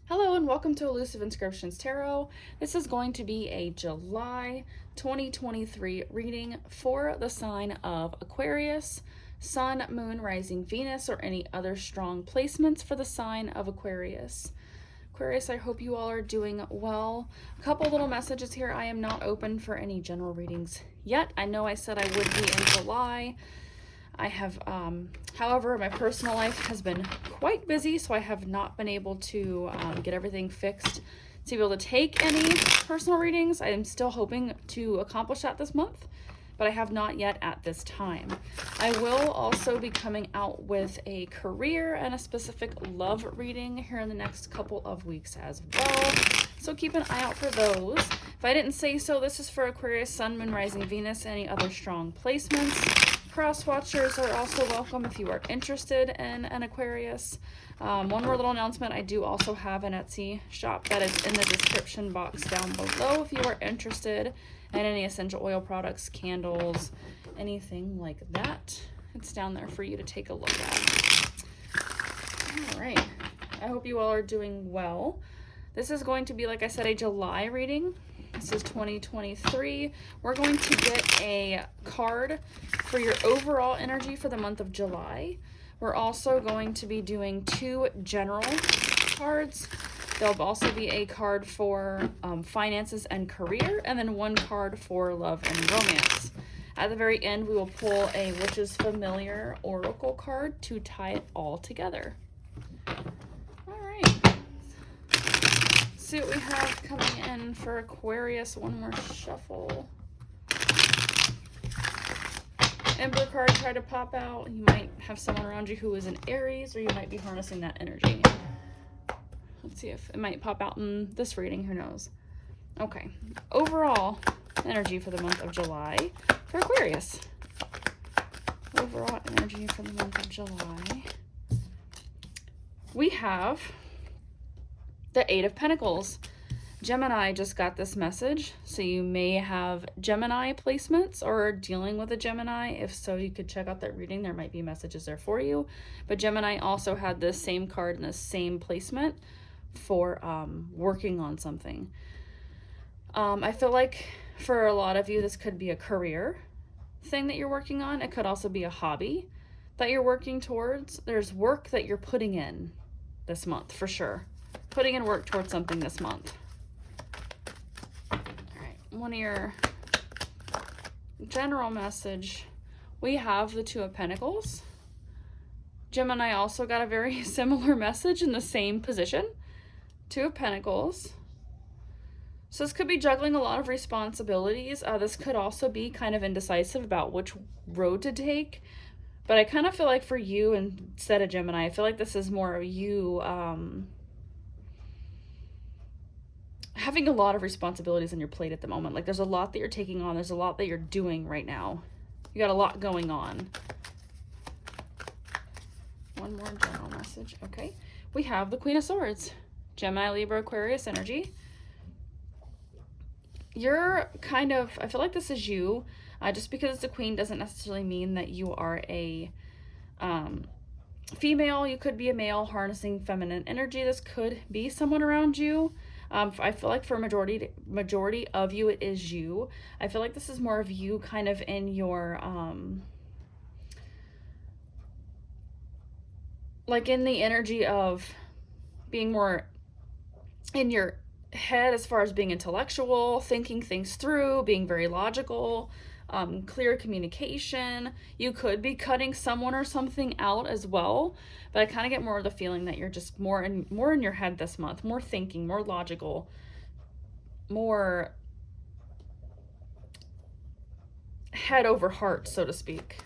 Hello and welcome to Illusive Inscriptions Tarot. This is going to be a July 2023 reading for the sign of Aquarius, Sun, Moon, Rising, Venus, or any other strong placements for the sign of Aquarius. Aquarius, I hope you all are doing well. A couple little messages here. I am not open for any general readings yet. I know I said I would be in July. I have, however, my personal life has been quite busy, so I have not been able to get everything fixed to be able to take any personal readings. I am still hoping to accomplish that this month, but I have not yet at this time. I will also be coming out with a career and a specific love reading here in the next couple of weeks as well, so keep an eye out for those. If I didn't say so, this is for Aquarius, Sun, Moon, Rising, Venus, any other strong placements. Cross watchers are also welcome if you are interested in an Aquarius. One more little announcement. I do also have an Etsy shop that is in the description box down below if you are interested in any essential oil products, candles, anything like that. It's down there for you to take a look at. All right. I hope you all are doing well. This is going to be, like I said, a July reading. This is 2023. We're going to get a card for your overall energy for the month of July. We're also going to be doing two general cards. There'll also be a card for finances and career, and then one card for love and romance. At the very end, we will pull a Witch's Familiar Oracle card to tie it all together. All right. See what we have coming in for Aquarius. One more shuffle. Emperor card tried to pop out. You might have someone around you who is an Aries, or you might be harnessing that energy. Let's see if it might pop out in this reading. Who knows? Okay. Overall energy for the month of July for Aquarius. Overall energy for the month of July. We have the Eight of Pentacles. Gemini just got this message, so you may have Gemini placements or dealing with a Gemini. If so, you could check out that reading. There might be messages there for you. But Gemini also had this same card in the same placement for working on something. I feel like for a lot of you, this could be a career thing that you're working on. It could also be a hobby that you're working towards. There's work that you're putting in this month for sure. Putting in work towards something this month. All right, one of your general message, we have the Two of Pentacles. Gemini also got a very similar message in the same position. Two of Pentacles. So this could be juggling a lot of responsibilities. This could also be kind of indecisive about which road to take. But I kind of feel like for you, instead of Gemini, I feel like this is more of you having a lot of responsibilities on your plate at the moment. Like there's a lot that you're taking on. There's a lot that you're doing right now. You got a lot going on. One more general message. Okay. We have the Queen of Swords. Gemini, Libra, Aquarius energy. You're kind of, I feel like this is you. Just because it's a queen doesn't necessarily mean that you are a female. You could be a male harnessing feminine energy. This could be someone around you. I feel like for majority of you, it is you. I feel like this is more of you kind of in your, like in the energy of being more in your head as far as being intellectual, thinking things through, being very logical, clear communication. You could be cutting someone or something out as well, but I kind of get more of the feeling that you're just more in your head this month, more thinking, more logical, more head over heart, so to speak.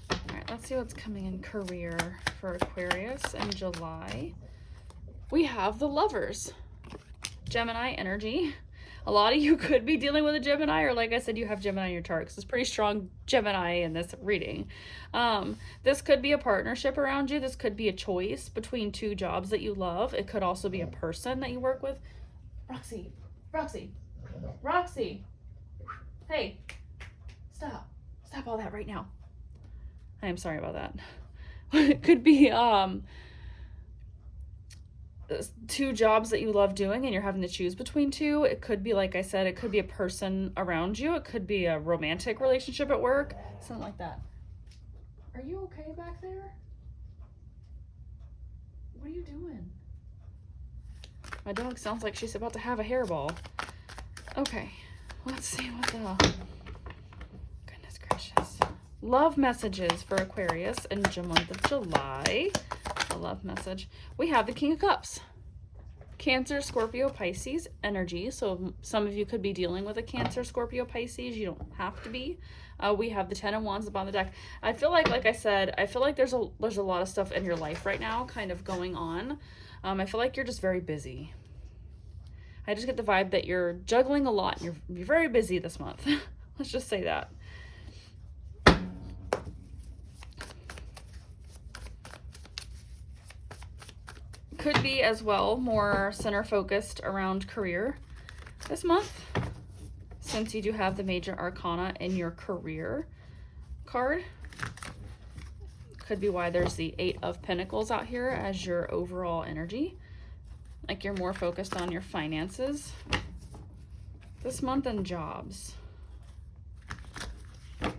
All right, let's see what's coming in career for Aquarius in July. We have the Lovers. Gemini energy. A lot of you could be dealing with a Gemini, or like I said, you have Gemini in your chart, because it's pretty strong Gemini in this reading. This could be a partnership around you. This could be a choice between two jobs that you love. It could also be a person that you work with. Roxy, hey, stop all that right now. I am sorry about that. It could be 2 jobs that you love doing and you're having to choose between 2. It could be, like I said, it could be a person around you. It could be a romantic relationship at work, something like that. Are you okay back there? What are you doing? My dog sounds like she's about to have a hairball. Okay, let's see what the... Goodness gracious. Love messages for Aquarius in the month of July. A love message. We have the King of Cups. Cancer, Scorpio, Pisces energy. So some of you could be dealing with a Cancer, Scorpio, Pisces. You don't have to be. We have the 10 of Wands up on the deck. I feel like I said, I feel like there's a lot of stuff in your life right now kind of going on. I feel like you're just very busy. I just get the vibe that you're juggling a lot. You're very busy this month. Let's just say that. Could be as well more center focused around career this month, since you do have the major arcana in your career card. Could be why there's the 8 of Pentacles out here as your overall energy. Like you're more focused on your finances this month and jobs. All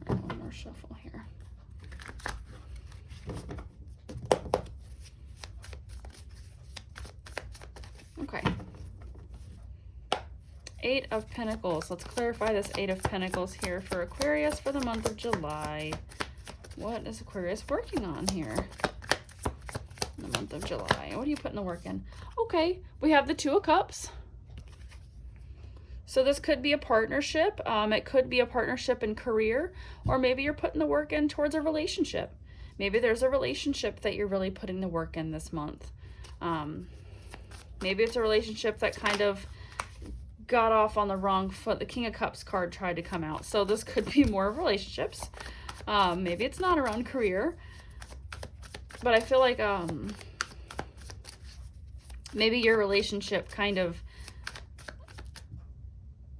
right, one more shuffle here. Okay. 8 of Pentacles. Let's clarify this 8 of Pentacles here for Aquarius for the month of July. What is Aquarius working on here in the month of July? What are you putting the work in? Okay, we have the 2 of Cups. So this could be a partnership. It could be a partnership in career, or maybe you're putting the work in towards a relationship. Maybe there's a relationship that you're really putting the work in this month. Maybe it's a relationship that kind of got off on the wrong foot. The King of Cups card tried to come out. So this could be more of relationships. Maybe it's not around career. But I feel like maybe your relationship kind of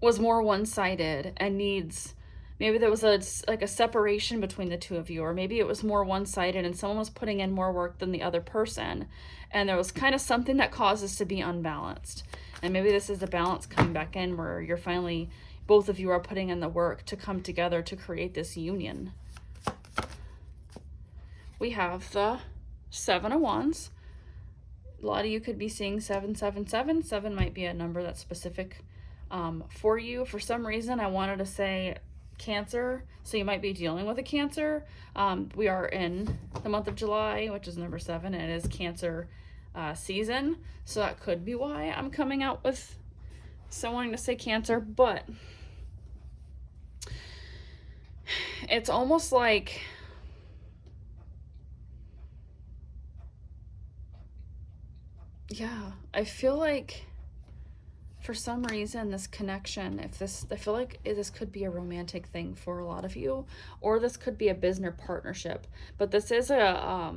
was more one-sided and needs... Maybe there was a separation between the 2 of you, or maybe it was more one-sided and someone was putting in more work than the other person. And there was kind of something that caused this to be unbalanced. And maybe this is the balance coming back in where you're finally, both of you are putting in the work to come together to create this union. We have the 7 of Wands. A lot of you could be seeing 777. 7 might be a number that's specific for you. For some reason, I wanted to say Cancer, so you might be dealing with a Cancer. We are in the month of July, which is number 7, and it is Cancer season, so that could be why I'm coming out with wanting to say Cancer. But it's almost like I feel like for some reason this connection, I feel like this could be a romantic thing for a lot of you, or this could be a business partnership, but this is a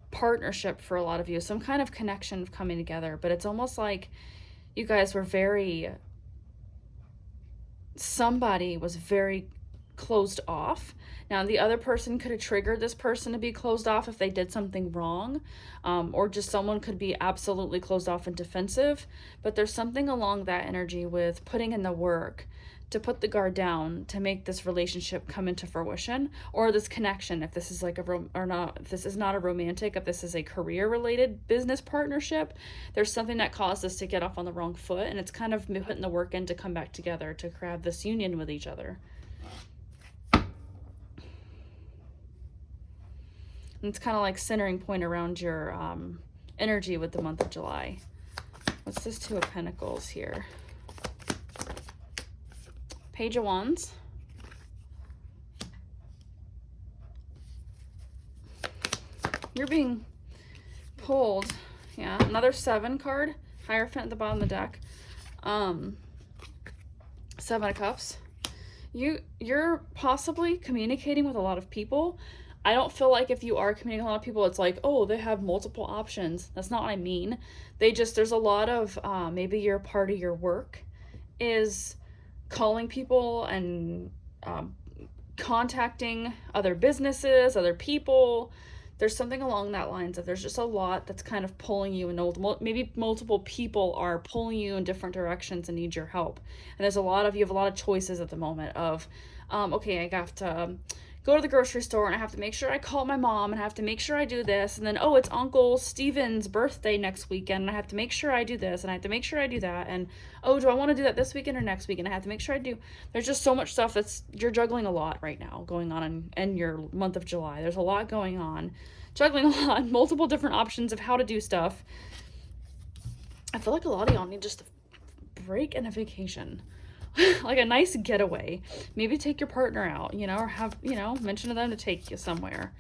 partnership for a lot of you, some kind of connection of coming together. But it's almost like you guys were somebody was very closed off. Now the other person could have triggered this person to be closed off if they did something wrong, or just someone could be absolutely closed off and defensive. But there's something along that energy with putting in the work to put the guard down to make this relationship come into fruition, or this connection, if this is like if this is not a romantic, if this is a career related business partnership, there's something that caused us to get off on the wrong foot, and it's kind of putting the work in to come back together to have this union with each other. And it's kind of like centering point around your energy with the month of July. What's this 2 of Pentacles here? Page of Wands. You're being pulled. Yeah, another 7 card. Hierophant at the bottom of the deck. 7 of Cups. You're possibly communicating with a lot of people. I don't feel like if you are communicating with a lot of people, it's like, oh, they have multiple options. That's not what I mean. There's a lot of, maybe your part of your work is calling people and contacting other businesses, other people. There's something along that lines of there's just a lot that's kind of pulling you, and maybe multiple people are pulling you in different directions and need your help. And you have a lot of choices at the moment of, okay, I have to go to the grocery store and I have to make sure I call my mom and I have to make sure I do this. And then, oh, it's Uncle Steven's birthday next weekend and I have to make sure I do this and I have to make sure I do that. And, oh, do I want to do that this weekend or next weekend? I have to make sure I do. There's just so much stuff you're juggling a lot right now going on in your month of July. There's a lot going on. Juggling a lot, multiple different options of how to do stuff. I feel like a lot of y'all need just a break and a vacation. Like a nice getaway. Maybe take your partner out, or have, mention to them to take you somewhere.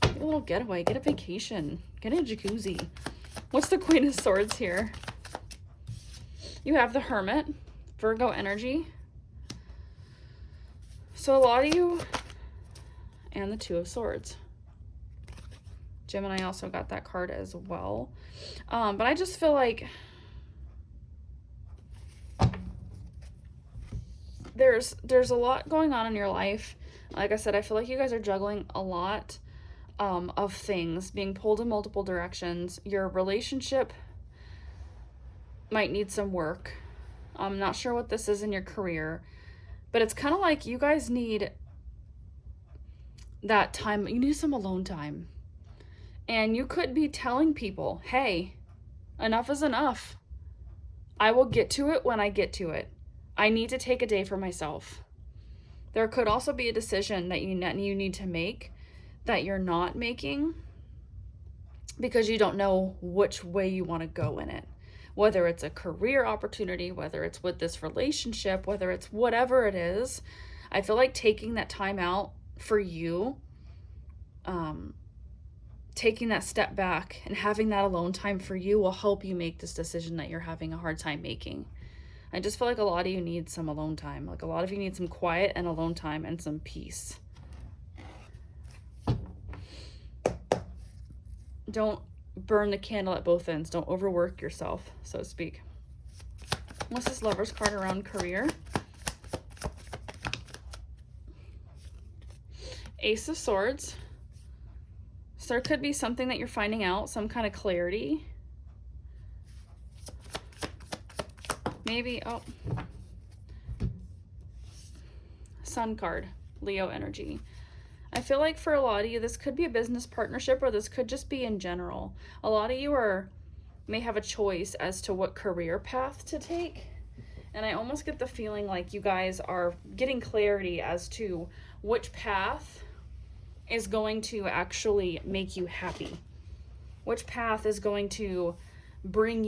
Get a little getaway, get a vacation, get a jacuzzi. What's the Queen of Swords here? You have the Hermit, Virgo energy. So a lot of you, and the Two of Swords. Gemini also got that card as well. But I just feel like there's a lot going on in your life. Like I said, I feel like you guys are juggling a lot of things, being pulled in multiple directions. Your relationship might need some work. I'm not sure what this is in your career, but it's kind of like you guys need that time. You need some alone time. And you could be telling people, hey, enough is enough. I will get to it when I get to it. I need to take a day for myself. There could also be a decision that you need to make that you're not making because you don't know which way you want to go in it. Whether it's a career opportunity, whether it's with this relationship, whether it's whatever it is. I feel like taking that time out for you, taking that step back and having that alone time for you will help you make this decision that you're having a hard time making. I just feel like a lot of you need some alone time. Like a lot of you need some quiet and alone time and some peace. Don't burn the candle at both ends. Don't overwork yourself, so to speak. What's this Lover's card around career? Ace of Swords. So there could be something that you're finding out, some kind of clarity. Maybe, Sun card, Leo energy. I feel like for a lot of you, this could be a business partnership or this could just be in general. A lot of you may have a choice as to what career path to take. And I almost get the feeling like you guys are getting clarity as to which path is going to actually make you happy. Which path is going to bring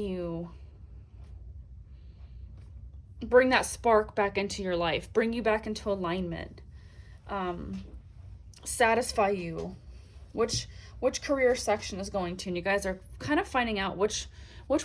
that spark back into your life, bring you back into alignment, satisfy you, which career section is going to, and you guys are kind of finding out which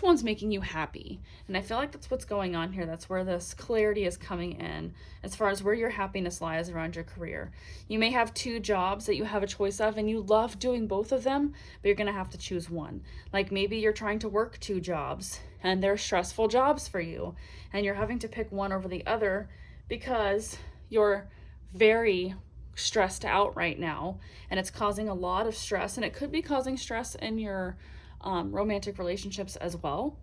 one's making you happy. And I feel like that's what's going on here. That's where this clarity is coming in as far as where your happiness lies around your career. You may have two jobs that you have a choice of and you love doing both of them, but you're going to have to choose one. Like maybe you're trying to work two jobs and they're stressful jobs for you and you're having to pick one over the other because you're very stressed out right now and it's causing a lot of stress, and it could be causing stress in your romantic relationships as well.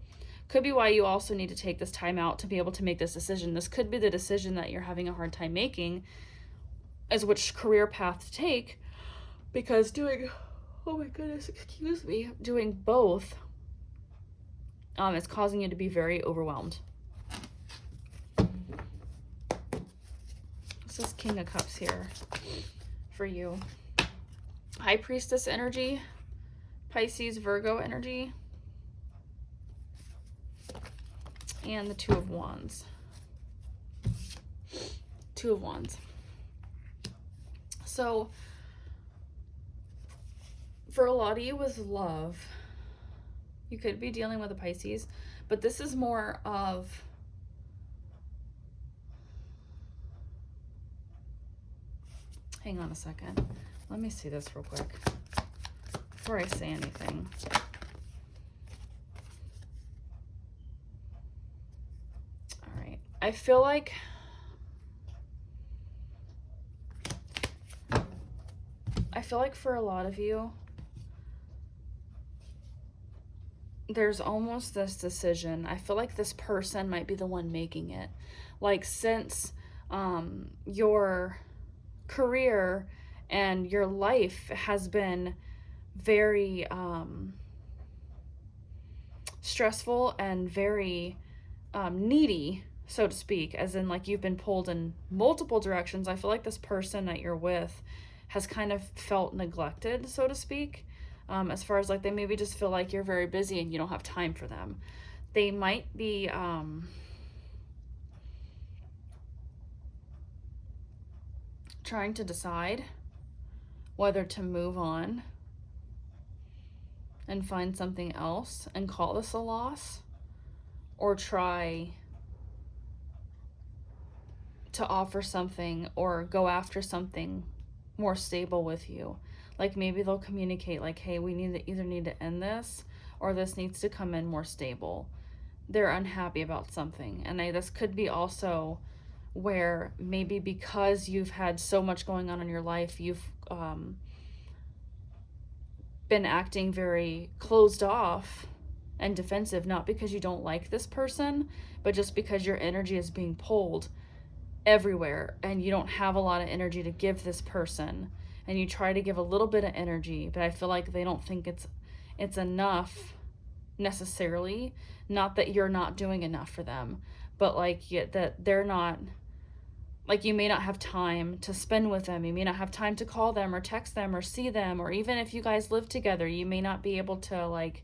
Could be why you also need to take this time out to be able to make this decision. This could be the decision that you're having a hard time making, is which career path to take, because doing both is causing you to be very overwhelmed. This is King of Cups here for you. High Priestess energy, Pisces, Virgo energy, and the Two of Wands. Two of Wands. So, for a lot of you with love, you could be dealing with a Pisces, but this is more of hang on a second. Let me see this real quick before I say anything. All right. I feel like I feel like for a lot of you, there's almost this decision. I feel like this person might be the one making it. Like, since your career and your life has been very stressful and very needy, so to speak, as in like you've been pulled in multiple directions, I feel like this person that you're with has kind of felt neglected, so to speak. As far as like they maybe just feel like you're very busy and you don't have time for them. They might be trying to decide whether to move on and find something else and call this a loss, or try to offer something or go after something more stable with you. Like maybe they'll communicate like, hey, we either need to end this or this needs to come in more stable. They're unhappy about something. And this could be also where maybe because you've had so much going on in your life, you've been acting very closed off and defensive, not because you don't like this person, but just because your energy is being pulled everywhere and you don't have a lot of energy to give this person, and you try to give a little bit of energy, but I feel like they don't think it's enough necessarily. Not that you're not doing enough for them, but like that they're not, like you may not have time to spend with them. You may not have time to call them or text them or see them, or even if you guys live together, you may not be able to, like,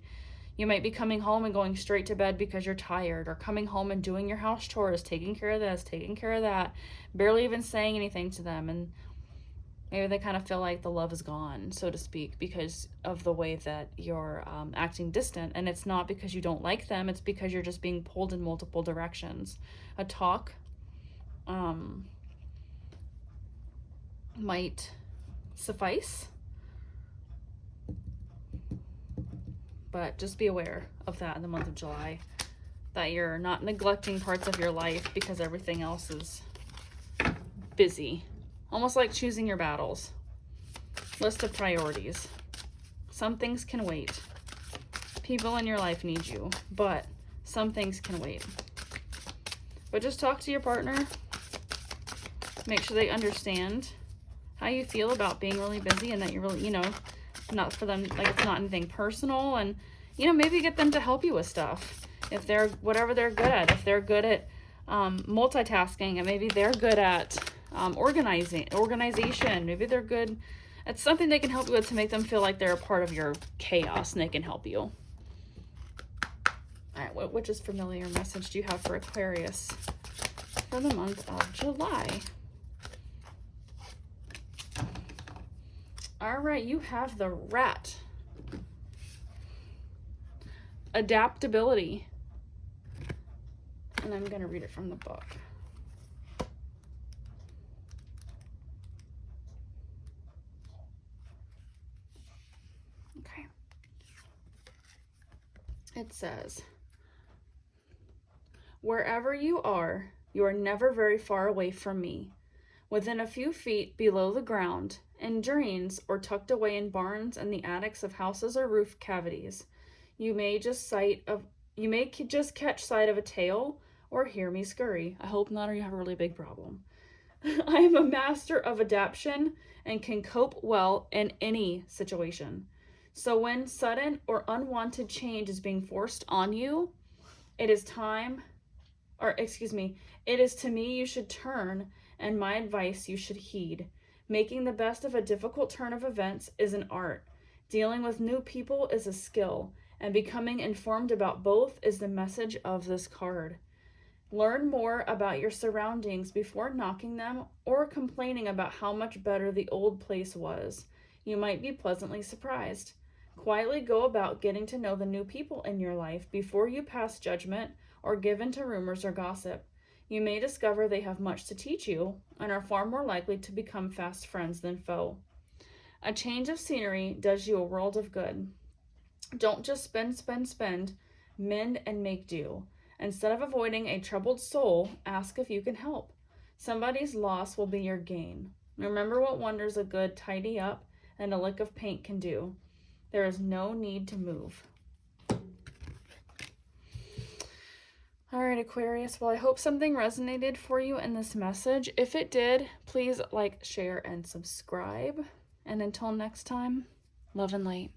you might be coming home and going straight to bed because you're tired, or coming home and doing your house chores, taking care of this, taking care of that, barely even saying anything to them. And maybe they kind of feel like the love is gone, so to speak, because of the way that you're acting distant. And it's not because you don't like them, it's because you're just being pulled in multiple directions. A talk might suffice, but just be aware of that in the month of July, that you're not neglecting parts of your life because everything else is busy. Almost like choosing your battles. List of priorities. Some things can wait. People in your life need you, but some things can wait. But just talk to your partner. Make sure they understand how you feel about being really busy, and that you're really, not for them, like it's not anything personal. And, maybe get them to help you with stuff. If they're, whatever they're good at. If they're good at multitasking, and maybe they're good at organization. Maybe they're good at something they can help you with to make them feel like they're a part of your chaos and they can help you. All right, which is familiar message do you have for Aquarius for the month of July? All right, you have the Rat. Adaptability. And I'm going to read it from the book. Okay. It says, wherever you are never very far away from me. Within a few feet below the ground, in drains, or tucked away in barns and the attics of houses or roof cavities, you may just catch sight of a tail or hear me scurry. I hope not, or you have a really big problem. I am a master of adaptation and can cope well in any situation. So when sudden or unwanted change is being forced on you, it is to me you should turn, and my advice you should heed. Making the best of a difficult turn of events is an art. Dealing with new people is a skill, and becoming informed about both is the message of this card. Learn more about your surroundings before knocking them or complaining about how much better the old place was. You might be pleasantly surprised. Quietly go about getting to know the new people in your life before you pass judgment or give in to rumors or gossip. You may discover they have much to teach you and are far more likely to become fast friends than foe. A change of scenery does you a world of good. Don't just spend, mend and make do. Instead of avoiding a troubled soul, ask if you can help. Somebody's loss will be your gain. Remember what wonders a good tidy up and a lick of paint can do. There is no need to move. All right, Aquarius. Well, I hope something resonated for you in this message. If it did, please like, share, and subscribe. And until next time, love and light.